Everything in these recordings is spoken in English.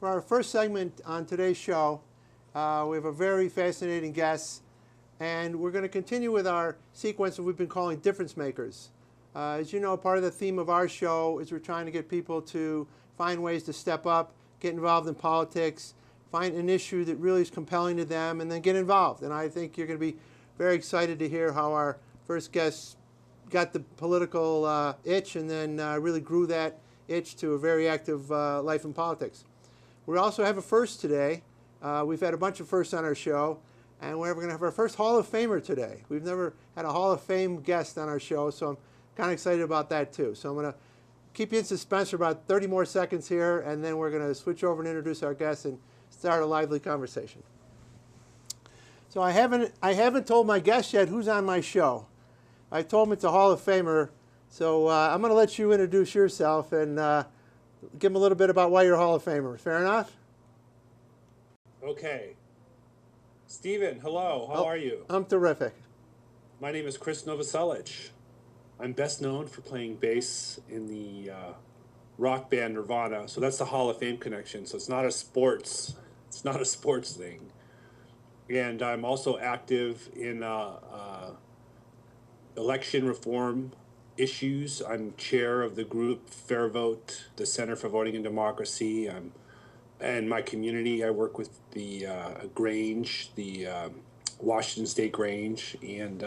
For our first segment on today's show, we have a very fascinating guest, and we're going to continue with our sequence that we've been calling Difference Makers. As you know, part of the theme of our show is we're trying to get people to find ways to step up, get involved in politics, find an issue that really is compelling to them, and then get involved. And I think you're going to be very excited to hear how our first guest got the political itch and then really grew that itch to a very active life in politics. We also have a first today. We've had a bunch of firsts on our show, and we're going to have our first Hall of Famer today. We've never had a Hall of Fame guest on our show, so I'm kind of excited about that too. So I'm going to keep you in suspense for about 30 more seconds here, and then we're going to switch over and introduce our guest and start a lively conversation. So I haven't told my guest yet who's on my show. I told him it's a Hall of Famer, so I'm going to let you introduce yourself and give him a little bit about why you're a Hall of Famer. Fair enough? Okay. Stephen, hello. How are you? I'm terrific. My name is Krist Novoselic. I'm best known for playing bass in the rock band Nirvana, so that's the Hall of Fame connection. So it's not a sports thing. And I'm also active in election reform issues. I'm chair of the group Fair Vote, the Center for Voting and Democracy. And my community, I work with the Grange, the Washington State Grange, and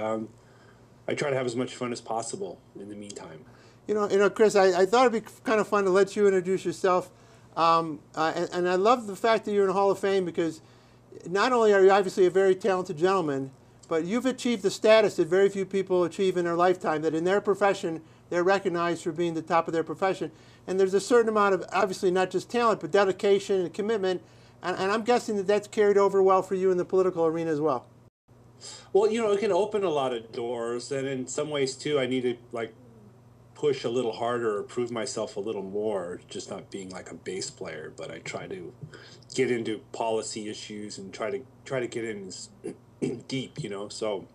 I try to have as much fun as possible in the meantime. You know, Chris, I thought it'd be kind of fun to let you introduce yourself. And I love the fact that you're in the Hall of Fame because not only are you obviously a very talented gentleman, but you've achieved the status that very few people achieve in their lifetime, that in their profession, they're recognized for being the top of their profession. And there's a certain amount of, obviously not just talent, but dedication and commitment. And I'm guessing that that's carried over well for you in the political arena as well. Well, you know, it can open a lot of doors. And in some ways, too, I need to, push a little harder or prove myself a little more, just not being like a bass player. But I try to get into policy issues and try to get in deep, you know. So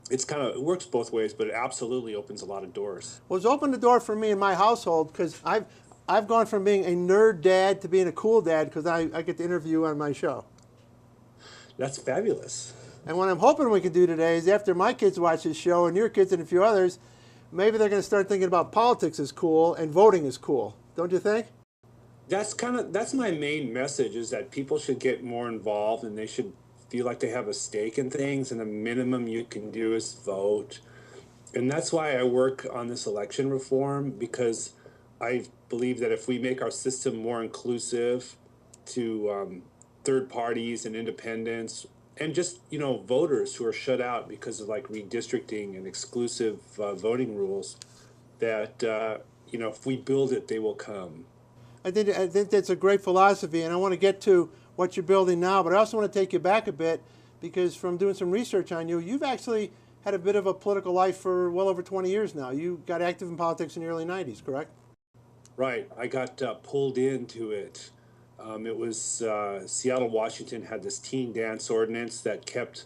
it works both ways, but it absolutely opens a lot of doors. Well, it's opened the door for me in my household because I've gone from being a nerd dad to being a cool dad because I get to interview on my show. That's fabulous. And what I'm hoping we can do today is after my kids watch this show and your kids and a few others, maybe they're going to start thinking about politics as cool and voting is cool. Don't you think? That's my main message, is that people should get more involved and they should feel like they have a stake in things, and the minimum you can do is vote. And that's why I work on this election reform, because I believe that if we make our system more inclusive to third parties and independents and just, you know, voters who are shut out because of redistricting and exclusive voting rules, that, you know, if we build it, they will come. I think that's a great philosophy, and I want to get to what you're building now, but I also want to take you back a bit because from doing some research on you, you've actually had a bit of a political life for well over 20 years now. You got active in politics in the early 90s, correct? Right. I got pulled into it. It was Seattle, Washington had this teen dance ordinance that kept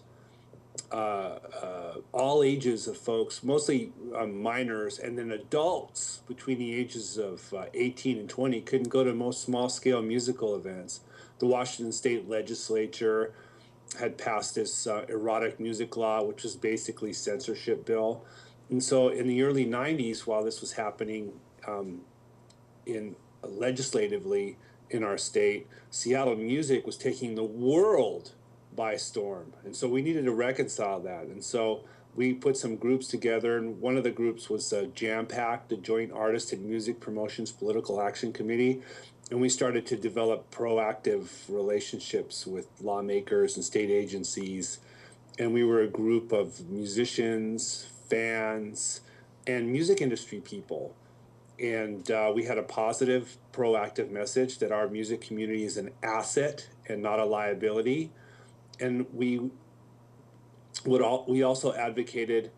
all ages of folks, mostly minors, and then adults between the ages of 18 and 20 couldn't go to most small-scale musical events. The Washington State Legislature had passed this erotic music law, which was basically censorship bill. And so in the early 90s, while this was happening legislatively in our state, Seattle music was taking the world by storm. And so we needed to reconcile that. And so we put some groups together, and one of the groups was Jam Pack, the Joint Artist and Music Promotions Political Action Committee. And we started to develop proactive relationships with lawmakers and state agencies. And we were a group of musicians, fans, and music industry people. And we had a positive, proactive message that our music community is an asset and not a liability. And we also advocated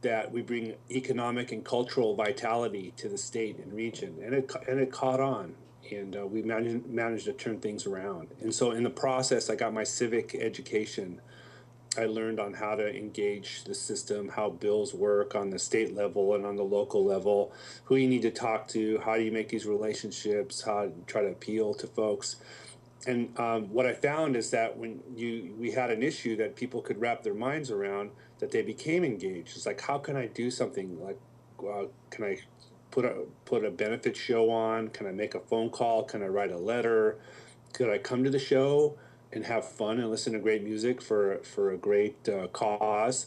that we bring economic and cultural vitality to the state and region, and it caught on, and we managed to turn things around. And so in the process, I got my civic education. I learned on how to engage the system, how bills work on the state level and on the local level, who you need to talk to, how do you make these relationships, how to try to appeal to folks. what I found is that when we had an issue that people could wrap their minds around, that they became engaged. It's like, how can I do something like, can I put a benefit show on? Can I make a phone call? Can I write a letter? Could I come to the show and have fun and listen to great music for a great cause?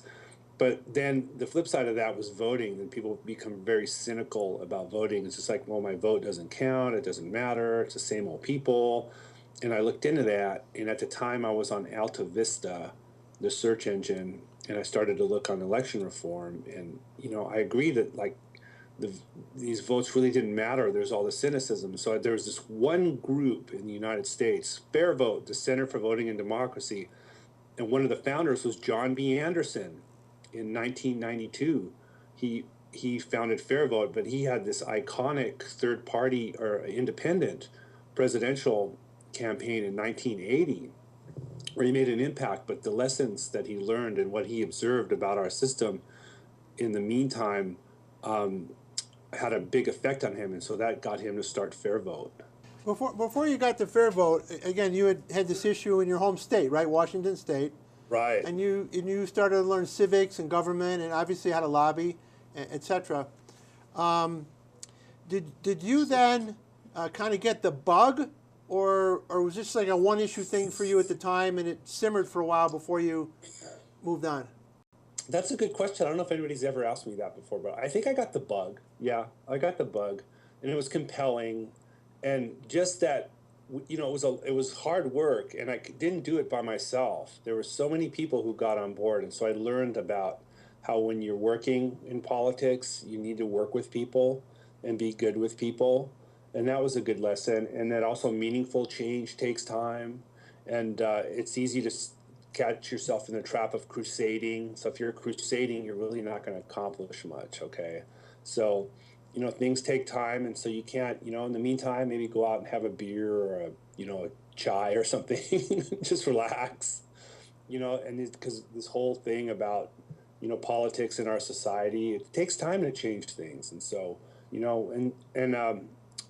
But then the flip side of that was voting, and people become very cynical about voting. It's just like, well, my vote doesn't count, it doesn't matter, it's the same old people. And I looked into that, and at the time I was on Alta Vista, the search engine, and I started to look on election reform. And I agree that like the these votes really didn't matter. There's all the cynicism. So there was this one group in the United States, Fair Vote, the Center for Voting and Democracy, and one of the founders was John B. Anderson. In 1992, he founded Fair Vote, but he had this iconic third party or independent presidential campaign in 1980 where he made an impact. But the lessons that he learned and what he observed about our system in the meantime had a big effect on him, and so that got him to start Fair Vote. Before you got to Fair Vote, again, you had this issue in your home state, right, Washington State. Right. And you started to learn civics and government, and obviously how to lobby, etc. Did you then kind of get the bug, or was this like a one issue thing for you at the time, and it simmered for a while before you moved on? That's a good question. I don't know if anybody's ever asked me that before, but I think I got the bug. Yeah, I got the bug, and it was compelling, and just that, it was hard work, and I didn't do it by myself. There were so many people who got on board, and so I learned about how when you're working in politics, you need to work with people and be good with people, and that was a good lesson. And that also meaningful change takes time, and it's easy to catch yourself in the trap of crusading. So if you're crusading, you're really not going to accomplish much, okay? So, things take time, and so you can't, in the meantime, maybe go out and have a beer or a chai or something, just relax, and because this whole thing about, politics in our society, it takes time to change things. And so,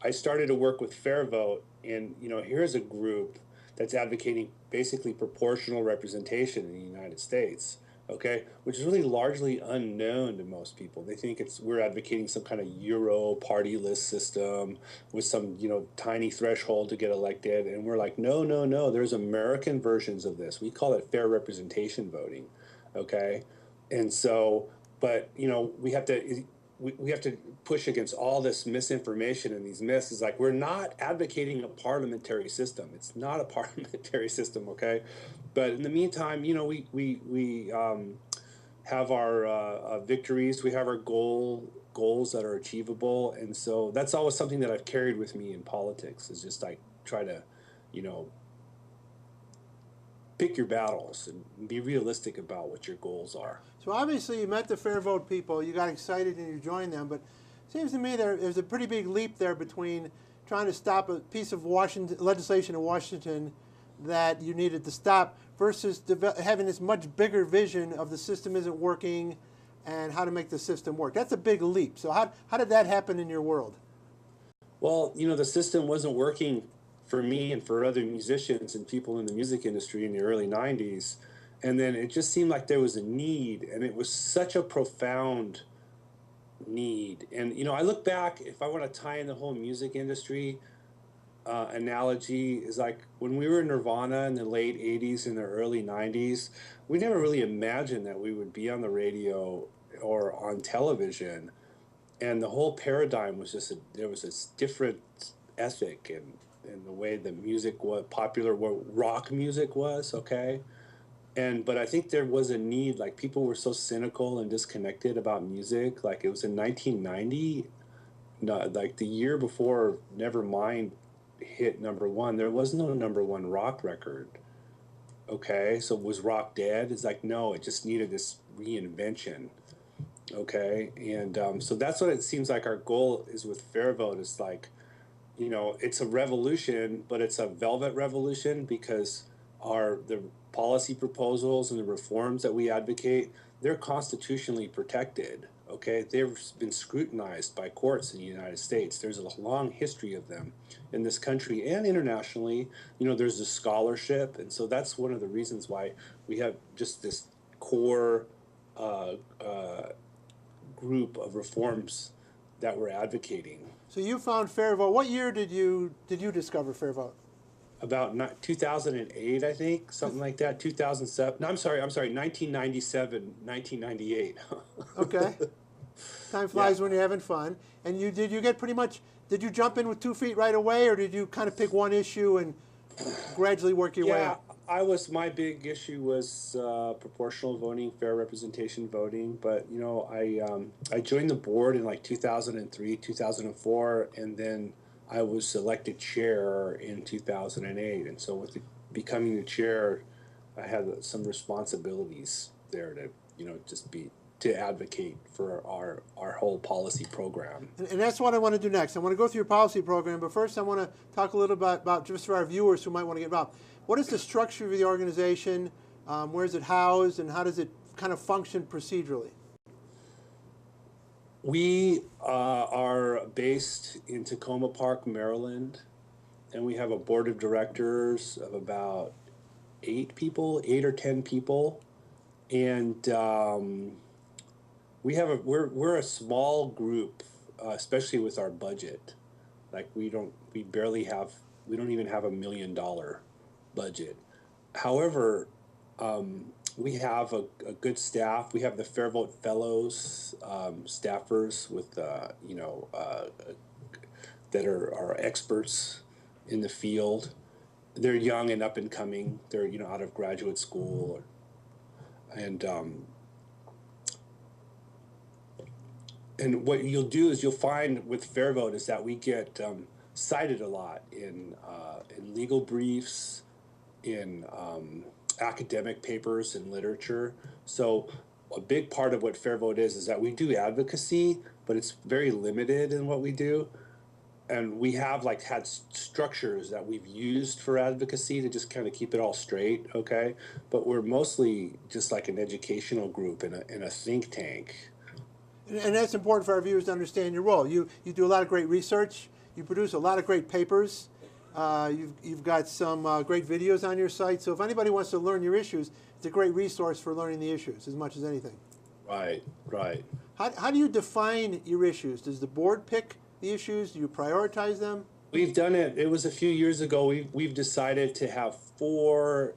I started to work with Fair Vote, and, here's a group that's advocating basically proportional representation in the United States, okay, which is really largely unknown to most people. They think we're advocating some kind of Euro party list system with some, tiny threshold to get elected, and we're like, no, no, no. There's American versions of this. We call it fair representation voting, okay, and so, but we have to. We have to push against all this misinformation and these myths. Is like, we're not advocating a parliamentary system. It's not a parliamentary system, okay? But in the meantime, we have our victories. We have our goals that are achievable, and so that's always something that I've carried with me in politics. Is just like try to, pick your battles and be realistic about what your goals are. So obviously you met the Fair Vote people, you got excited and you joined them, but it seems to me there's a pretty big leap there between trying to stop a piece of legislation in Washington that you needed to stop versus having this much bigger vision of the system isn't working and how to make the system work. That's a big leap. So how did that happen in your world? Well, the system wasn't working for me and for other musicians and people in the music industry in the early 90s. And then it just seemed like there was a need, and it was such a profound need. And, I look back, if I want to tie in the whole music industry analogy, is like when we were in Nirvana in the late 80s and the early 90s, we never really imagined that we would be on the radio or on television. And the whole paradigm was just, there was this different ethic and the way the music was popular, what rock music was, okay? But I think there was a need, like people were so cynical and disconnected about music. Like it was in 1990, no, like the year before Nevermind hit #1, there was no #1 rock record, okay? So was rock dead? It's like, no, it just needed this reinvention, okay? And so that's what it seems like our goal is with Fair Vote. Is like, it's a revolution, but it's a velvet revolution because the policy proposals and the reforms that we advocate, they're constitutionally protected. Okay, they've been scrutinized by courts in the United States. There's a long history of them in this country and internationally. You know, there's a scholarship, and so that's one of the reasons why we have just this core uh, uh, group of reforms that we're advocating. So you found fair vote. What year did you discover fair vote? About 2008, I think, something like that. 2007. No, I'm sorry, 1997, 1998. Okay. Time flies when you're having fun. And did you get pretty much, did you jump in with 2 feet right away, or did you kind of pick one issue and gradually work your way up? My big issue was proportional voting, fair representation voting. But you know, I joined the board in like 2003, 2004, and then I was elected chair in 2008. And so with becoming the chair, I had some responsibilities there to, you know, to advocate for our whole policy program. And that's what I want to do next. I want to go through your policy program, but first I want to talk a little bit about, just for our viewers who might want to get involved, what is the structure of the organization, where is it housed, and how does it kind of function procedurally? We are based in Tacoma Park, Maryland, and we have a board of directors of about 8 or 10 people, and we're a small group, especially with our budget. Like we don't even have $1 million budget. However, we have a good staff. We have the Fair Vote Fellows, staffers with that are experts in the field. They're young and up and coming. They're out of graduate school, and what you'll do is you'll find with Fair Vote is that we get cited a lot in legal briefs, in academic papers and literature. So a big part of what Fair Vote is that we do advocacy, but it's very limited in what we do. And we have had structures that we've used for advocacy to just kind of keep it all straight, okay? But we're mostly just like an educational group in a think tank. And that's important for our viewers to understand your role. You do a lot of great research. You produce a lot of great papers. You've got some great videos on your site. So if anybody wants to learn your issues, it's a great resource for learning the issues as much as anything. Right. How do you define your issues? Does the board pick the issues? Do you prioritize them? We've done it. It was a few years ago. We've decided to have 4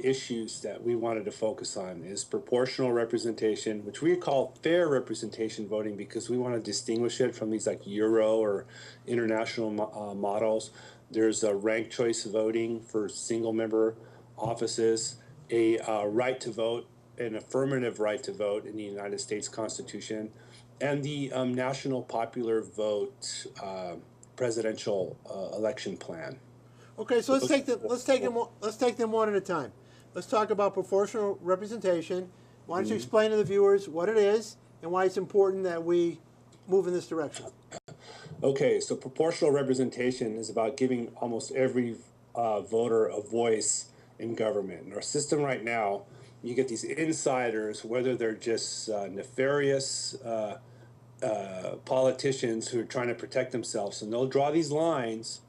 issues that we wanted to focus on. Is proportional representation, which we call fair representation voting because we want to distinguish it from these like Euro or international models. There's a ranked choice voting for single member offices, a right to vote, an affirmative right to vote in the United States Constitution, and the national popular vote presidential election plan. Okay, so let's take them one at a time. Let's talk about proportional representation. Why don't you explain to the viewers what it is and why it's important that we move in this direction? Okay, so proportional representation is about giving almost every voter a voice in government. In our system right now, you get these insiders, whether they're just nefarious politicians who are trying to protect themselves, and they'll draw these lines,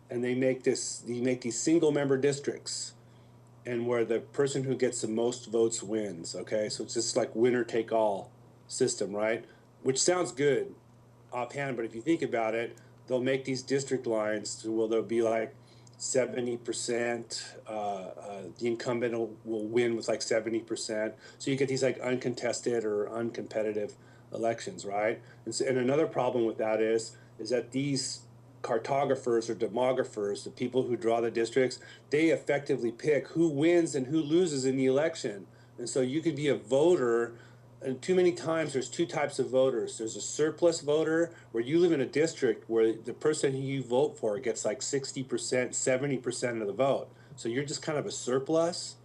and they make these single member districts, and where the person who gets the most votes wins. Okay, so it's just like winner take all system, right? Which sounds good offhand, but if you think about it, they'll make these district lines to where there'll be like 70%. The incumbent will win with like 70%. So you get these like uncontested or uncompetitive elections, right? And another problem with that is that these cartographers or demographers, the people who draw the districts, they effectively pick who wins and who loses in the election. And so you could be a voter, and too many times there's 2 types of voters. There's a surplus voter where you live in a district where the person who you vote for gets like 60%, 70% of the vote. So you're just kind of a surplus.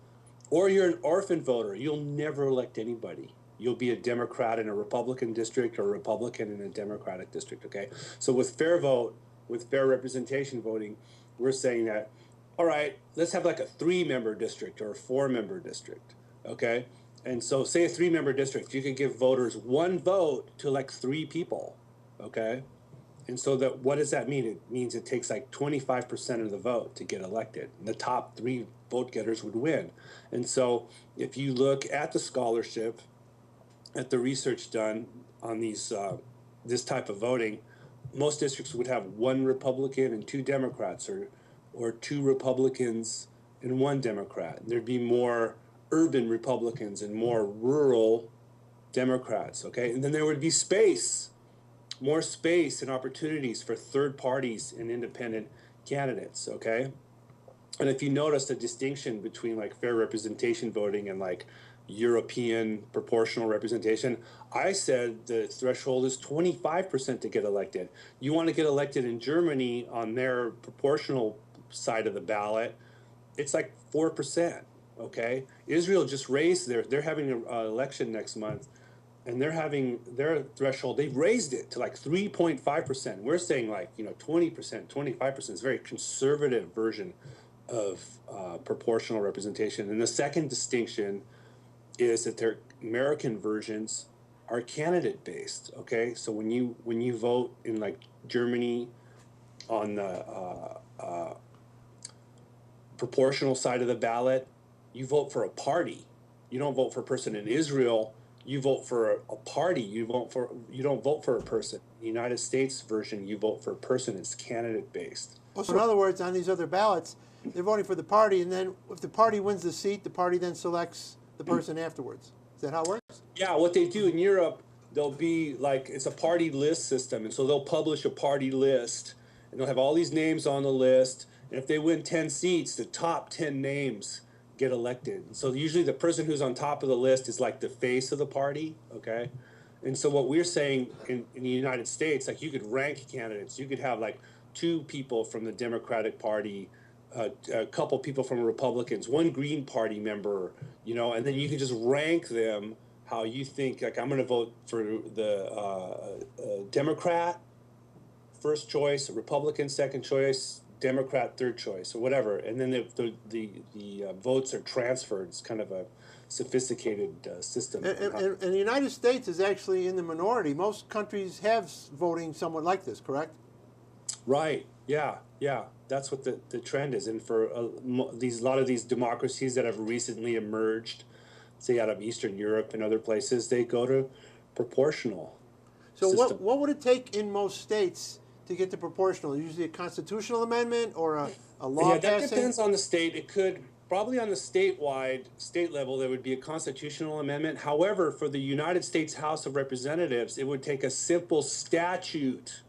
Or you're an orphan voter. You'll never elect anybody. You'll be a Democrat in a Republican district or a Republican in a Democratic district, okay? So with Fair Vote, with fair representation voting, we're saying that, all right, let's have like a 3-member district or a 4-member district, okay? And so, say a 3-member district, you could give voters 1 vote to elect 3 people, okay? And so that, what does that mean? It means it takes like 25% of the vote to get elected. And the top 3 vote getters would win. And so if you look at the scholarship, at the research done on these this type of voting, most districts would have 1 Republican and 2 Democrats, or 2 Republicans and 1 Democrat. There'd be more urban Republicans and more rural Democrats, okay? And then there would be more space and opportunities for third parties and independent candidates, okay? And if you notice the distinction between like fair representation voting and like European proportional representation, I said the threshold is 25% to get elected. You want to get elected in Germany on their proportional side of the ballot, it's like 4%, okay? Israel just raised they're having an election next month, and they're having their threshold, they've raised it to like 3.5%. We're saying like, 20%, 25% is a very conservative version of proportional representation. And the second distinction is that their American versions are candidate based, okay? So when you vote in like Germany on the proportional side of the ballot, you vote for a party. You don't vote for a person. In Israel, you vote for a party. You don't vote for a person. The United States version, you vote for a person. It's candidate based. So in other words, on these other ballots, they're voting for the party, and then if the party wins the seat, the party then selects the person afterwards. Is that how it works? Yeah, what they do in Europe, they'll be like, it's a party list system, and so they'll publish a party list, and they'll have all these names on the list, and if they win 10 seats, the top 10 names get elected. So usually the person who's on top of the list is like the face of the party, okay? And so what we're saying in the United States, like you could rank candidates. You could have like 2 people from the Democratic Party, a couple people from Republicans, 1 Green Party member, and then you can just rank them how you think, like I'm going to vote for the Democrat first choice, Republican second choice, Democrat third choice, or whatever. And then the votes are transferred. It's kind of a sophisticated system. And the United States is actually in the minority. Most countries have voting somewhat like this, correct? Right. Yeah. That's what the trend is. And for a lot of these democracies that have recently emerged, say out of Eastern Europe and other places, they go to proportional. So system. what would it take in most states to get to proportional? Usually a constitutional amendment or a law passing? Yeah, that depends on the state. It could probably on the state level, there would be a constitutional amendment. However, for the United States House of Representatives, it would take a simple statute.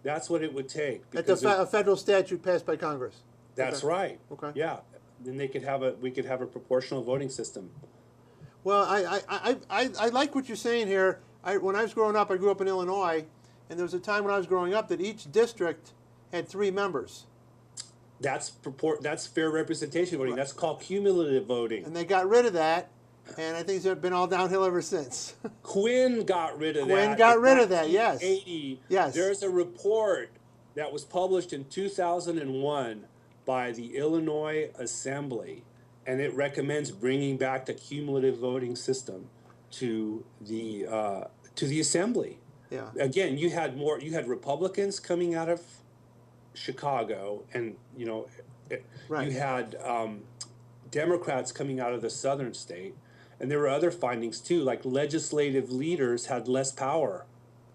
That's what it would take. A federal statute passed by Congress. That's right. Okay. Yeah. Then we could have a proportional voting system. Well, I like what you're saying here. When I was growing up, I grew up in Illinois, and there was a time when I was growing up that each district had 3 members. That's fair representation voting. Right. That's called cumulative voting. And they got rid of that, and I think it's been all downhill ever since. Quinn got rid of that. Quinn got rid of that, yes. 1980. Yes. There's a report that was published in 2001 by the Illinois Assembly, and it recommends bringing back the cumulative voting system to the Assembly. Yeah. Again, you had Republicans coming out of Chicago, and right. You had Democrats coming out of the southern state, and there were other findings too, like legislative leaders had less power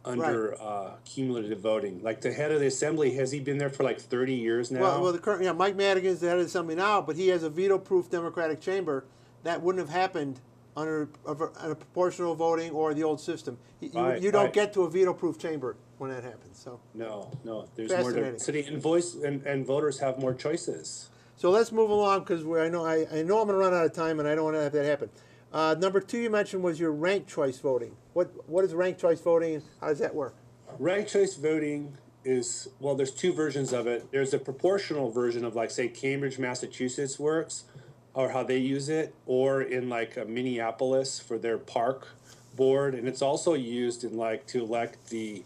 under cumulative voting. Like the head of the assembly, has he been there for like 30 years now? Well, the current, Mike Madigan's the head of the assembly now, but he has a veto-proof Democratic chamber. That wouldn't have happened under a proportional voting or the old system. You don't get to a veto-proof chamber when that happens. So no, there's more diversity, and voters have more choices. So let's move along, because I know I'm going to run out of time, and I don't want to have that happen. Number 2 you mentioned was your ranked choice voting. What is ranked choice voting, and how does that work? Ranked choice voting is, well, there's 2 versions of it. There's a proportional version of, like, say, Cambridge, Massachusetts works, or how they use it, or in like Minneapolis for their park board, and it's also used in like to elect the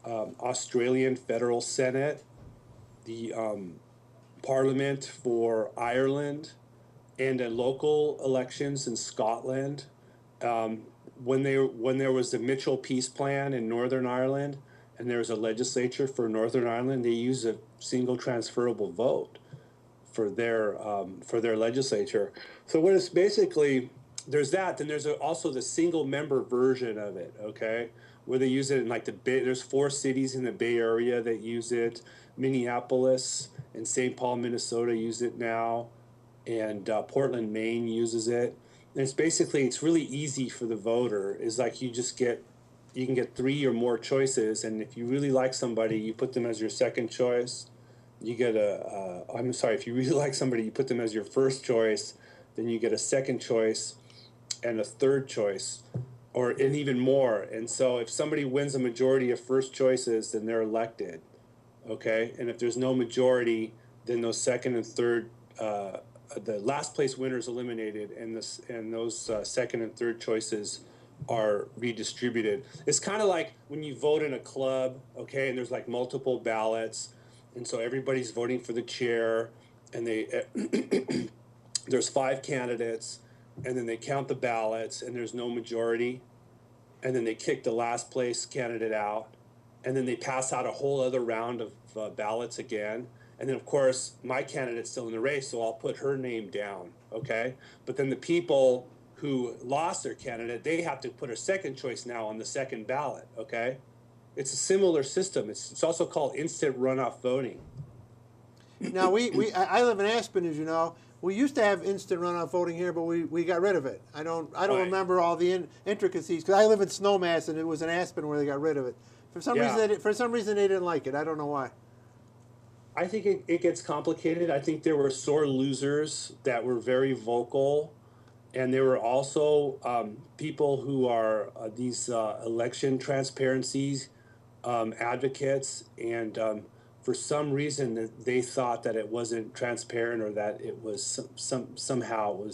Australian Federal Senate, the Parliament for Ireland, and in local elections in Scotland, um, when there was the Mitchell Peace Plan in Northern Ireland, and there was a legislature for Northern Ireland, they used a single transferable vote for their legislature. So what it's basically, there's that. Then there's also the single member version of it. Okay, where they use it in like the Bay. There's 4 cities in the Bay Area that use it. Minneapolis and St. Paul, Minnesota use it now, and Portland, Maine uses it. And it's basically, it's really easy for the voter. Is like you can get 3 or more choices, and if you really like somebody, you put them as your second choice. You get I'm sorry, if you really like somebody, you put them as your first choice, then you get a second choice and a third choice, and even more. And so if somebody wins a majority of first choices, then they're elected. Okay, and if there's no majority, then those second and third, the last place winner is eliminated, and those second and third choices are redistributed. It's kind of like when you vote in a club, okay, and there's like multiple ballots, and so everybody's voting for the chair, and there's 5 candidates, and then they count the ballots, and there's no majority, and then they kick the last place candidate out, and then they pass out a whole other round of ballots again. And then, of course, my candidate's still in the race, so I'll put her name down, okay? But then the people who lost their candidate, they have to put a second choice now on the second ballot, okay? It's a similar system. It's also called instant runoff voting. Now, I live in Aspen, as you know. We used to have instant runoff voting here, but we got rid of it. I don't Right. remember all the intricacies, because I live in Snowmass, and it was in Aspen where they got rid of it. For some reason they didn't like it. I don't know why. I think it gets complicated. I think there were sore losers that were very vocal, and there were also people who are these election transparencies advocates, and for some reason they thought that it wasn't transparent, or that it was somehow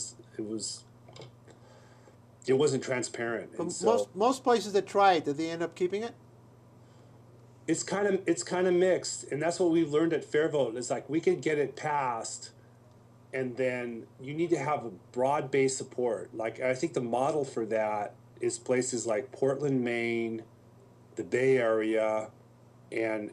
it wasn't transparent. And so Most places that try it, did they end up keeping it? it's kind of mixed, and that's what we learned at Fair Vote. It's like we could get it passed, and then you need to have a broad-based support. Like, I think the model for that is places like Portland, Maine, the Bay Area, and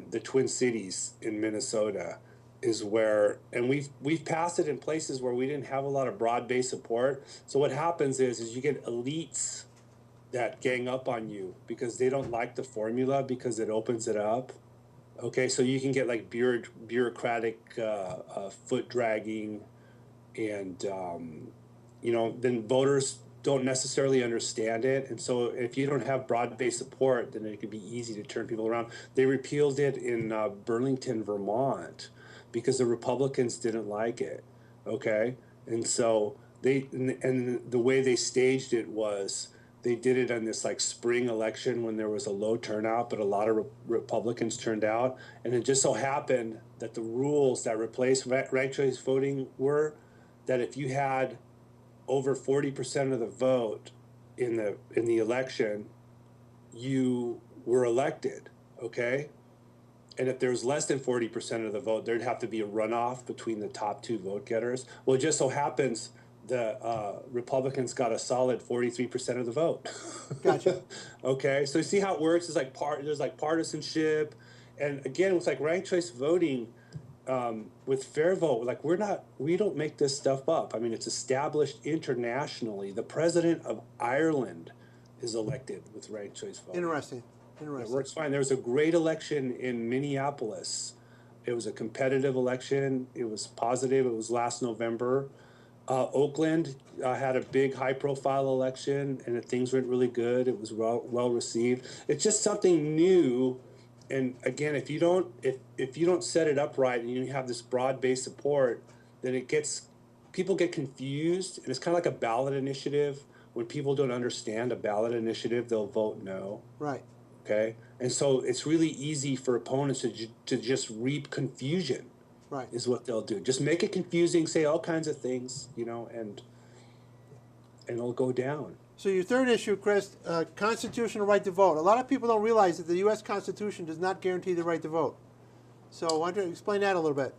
the Twin Cities in Minnesota is where, and we've passed it in places where we didn't have a lot of broad-based support. So what happens is you get elites that gang up on you because they don't like the formula, because it opens it up. Okay, so you can get like bureaucratic foot dragging, and then voters don't necessarily understand it. And so if you don't have broad-based support, then it could be easy to turn people around. They repealed it in Burlington, Vermont, because the Republicans didn't like it. Okay, and so and the way they staged it was, they did it on this like spring election when there was a low turnout, but a lot of Republicans turned out. And it just so happened that the rules that replaced ranked choice voting were that if you had over 40% of the vote in the election, you were elected, okay? And if there's less than 40% of the vote, there'd have to be a runoff between the top 2 vote getters. Well, it just so happens the Republicans got a solid 43% of the vote. Gotcha. Okay, so you see how it works? It's like there's like partisanship, and again, it's like ranked choice voting with Fair Vote. Like we don't make this stuff up. I mean, it's established internationally. The president of Ireland is elected with ranked choice voting. Interesting. It works fine. There was a great election in Minneapolis. It was a competitive election. It was positive. It was last November. Oakland had a big high-profile election, and things went really good. It was well received. It's just something new, and again, if you don't set it up right and you have this broad-based support, then people get confused, and it's kind of like a ballot initiative. When people don't understand a ballot initiative, they'll vote no. Right. Okay, and so it's really easy for opponents to just reap confusion. Right. Is what they'll do. Just make it confusing, say all kinds of things, and it'll go down. So your third issue, Krist, constitutional right to vote. A lot of people don't realize that the U.S. Constitution does not guarantee the right to vote. So why don't you explain that a little bit?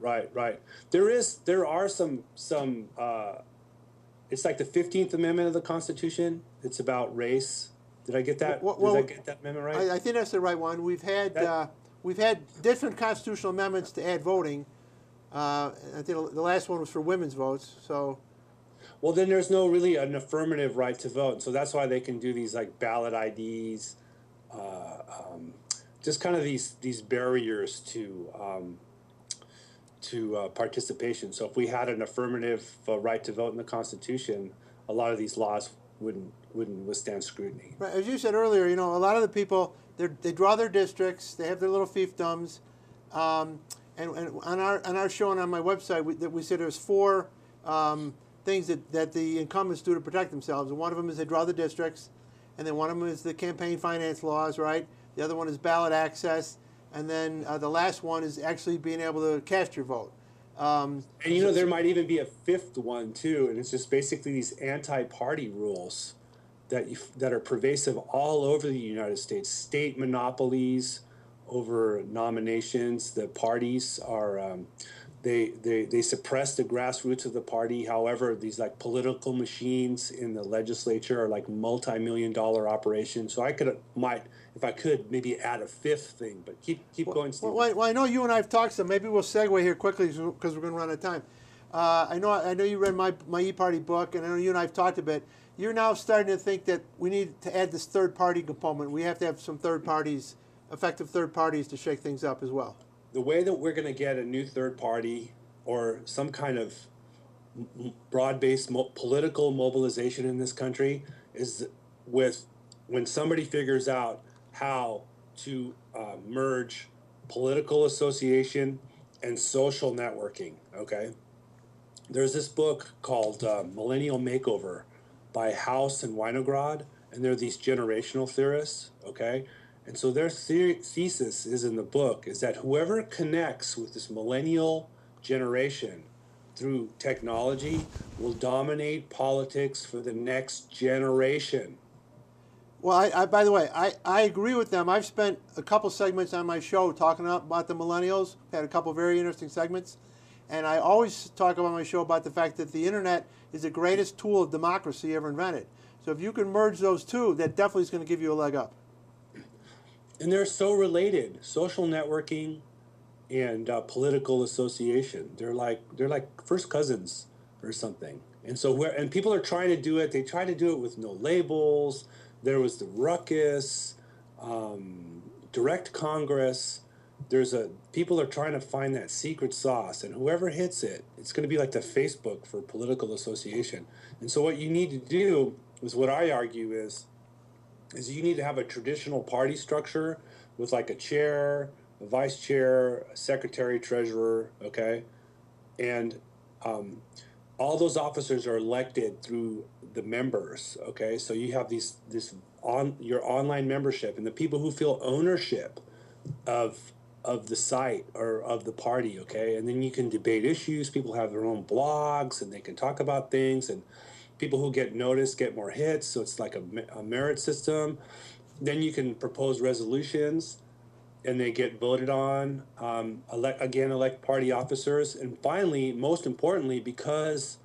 Right. There are some. It's like the 15th Amendment of the Constitution. It's about race. Did I get that? Well, Did I get that amendment right? I think that's the right one. We've had different constitutional amendments to add voting. I think the last one was for women's votes. So, well, then there's no really an affirmative right to vote. So that's why they can do these like ballot IDs, just kind of these barriers to participation. So if we had an affirmative right to vote in the Constitution, a lot of these laws wouldn't withstand scrutiny. right, as you said earlier, a lot of the people they draw their districts, they have their little fiefdoms, and on our show and on my website we said there's four things that the incumbents do to protect themselves, and one of them is they draw the districts, and then one of them is the campaign finance laws, right? The other one is ballot access, and then the last one is actually being able to cast your vote. And there might even be a fifth one too, and it's just basically these anti-party rules that are pervasive all over the United States. State monopolies over nominations. The parties are they suppress the grassroots of the party. However, these like political machines in the legislature are like multi-million-dollar operations. So if I could, maybe add a fifth thing, but keep going, Steve. Well, I know you and I have talked, so maybe we'll segue here quickly because we're going to run out of time. I know you read my E-Party book, and I know you and I have talked a bit. You're now starting to think that we need to add this third-party component. We have to have some effective third parties to shake things up as well. The way that we're going to get a new third party or some kind of broad-based political mobilization in this country is when somebody figures out how to merge political association and social networking, okay? There's this book called Millennial Makeover by House and Winograd, and they're these generational theorists, okay? And so their thesis is in the book is that whoever connects with this millennial generation through technology will dominate politics for the next generation. Well, by the way, I agree with them. I've spent a couple segments on my show talking about the millennials. Had a couple very interesting segments. And I always talk about my show about the fact that the internet is the greatest tool of democracy ever invented. So if you can merge those two, that definitely is going to give you a leg up. And they're so related. Social networking and political association. They're like first cousins or something. And so and people are trying to do it. They try to do it with no labels. There was the Ruckus, Direct Congress. People are trying to find that secret sauce, and whoever hits it, it's going to be like the Facebook for political association. And so what you need to do is what I argue is you need to have a traditional party structure with like a chair, a vice chair, a secretary, treasurer, okay? And all those officers are elected through the members, okay? So you have your online membership and the people who feel ownership of the site or of the party, okay? And then you can debate issues. People have their own blogs and they can talk about things, and people who get noticed get more hits, so it's like a merit system. Then you can propose resolutions and they get voted on, elect party officers. And finally, most importantly, because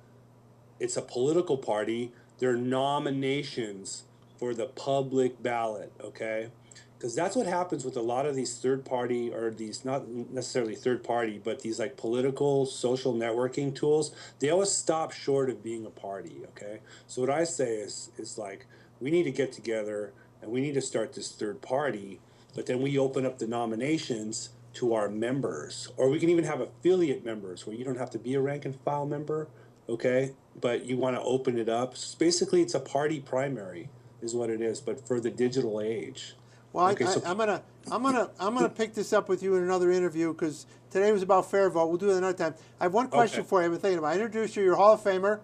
it's a political party, there are nominations for the public ballot, okay? Because that's what happens with a lot of these third party, or these not necessarily third party, but these like political social networking tools. They always stop short of being a party, okay? So what I say is like, we need to get together and we need to start this third party, but then we open up the nominations to our members, or we can even have affiliate members where you don't have to be a rank and file member, okay? But you want to open it up. So basically, it's a party primary, is what it is, but for the digital age. Well, okay, I'm gonna pick this up with you in another interview, because today was about fair vote. We'll do it another time. I have one question for you. I've been thinking about. I introduced you. You're a Hall of Famer.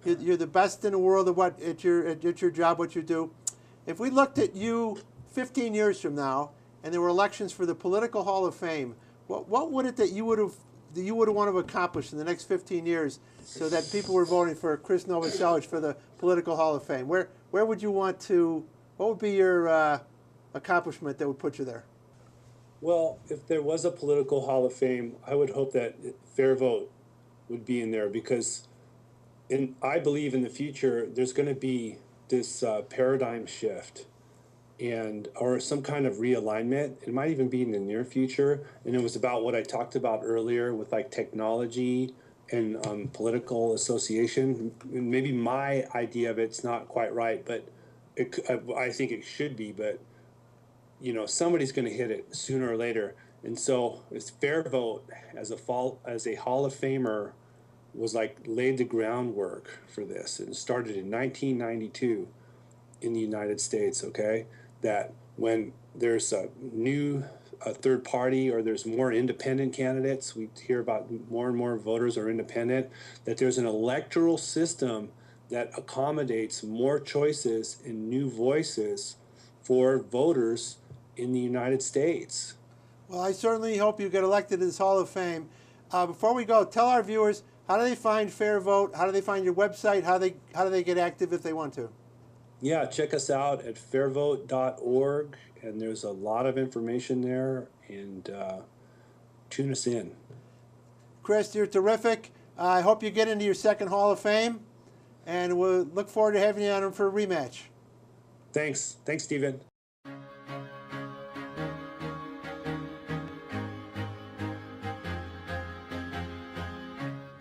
You're the best in the world at your job, what you do. If we looked at you 15 years from now, and there were elections for the Political Hall of Fame, what would it that you would want to accomplish in the next 15 years, so that people were voting for Krist Novoselic for the Political Hall of Fame? Where would you want to? What would be your accomplishment that would put you there? Well, if there was a political Hall of Fame, I would hope that Fair Vote would be in there because I believe in the future there's going to be this paradigm shift and or some kind of realignment. It might even be in the near future, and it was about what I talked about earlier with like technology and political association. And maybe my idea of it's not quite right, but I think it should be. But somebody's going to hit it sooner or later, and so it's Fair Vote as a Hall of Famer was like laid the groundwork for this. And it started in 1992 in the United States, okay? That when there's a third party or there's more independent candidates, we hear about more and more voters are independent, that there's an electoral system that accommodates more choices and new voices for voters in the United States. Well, I certainly hope you get elected to this Hall of Fame. Before we go, tell our viewers, how do they find Fair Vote? How do they find your website? How do they get active if they want to? Yeah, check us out at fairvote.org, and there's a lot of information there, and tune us in. Krist, you're terrific. I hope you get into your second Hall of Fame, and we'll look forward to having you on for a rematch. Thanks, Stephen.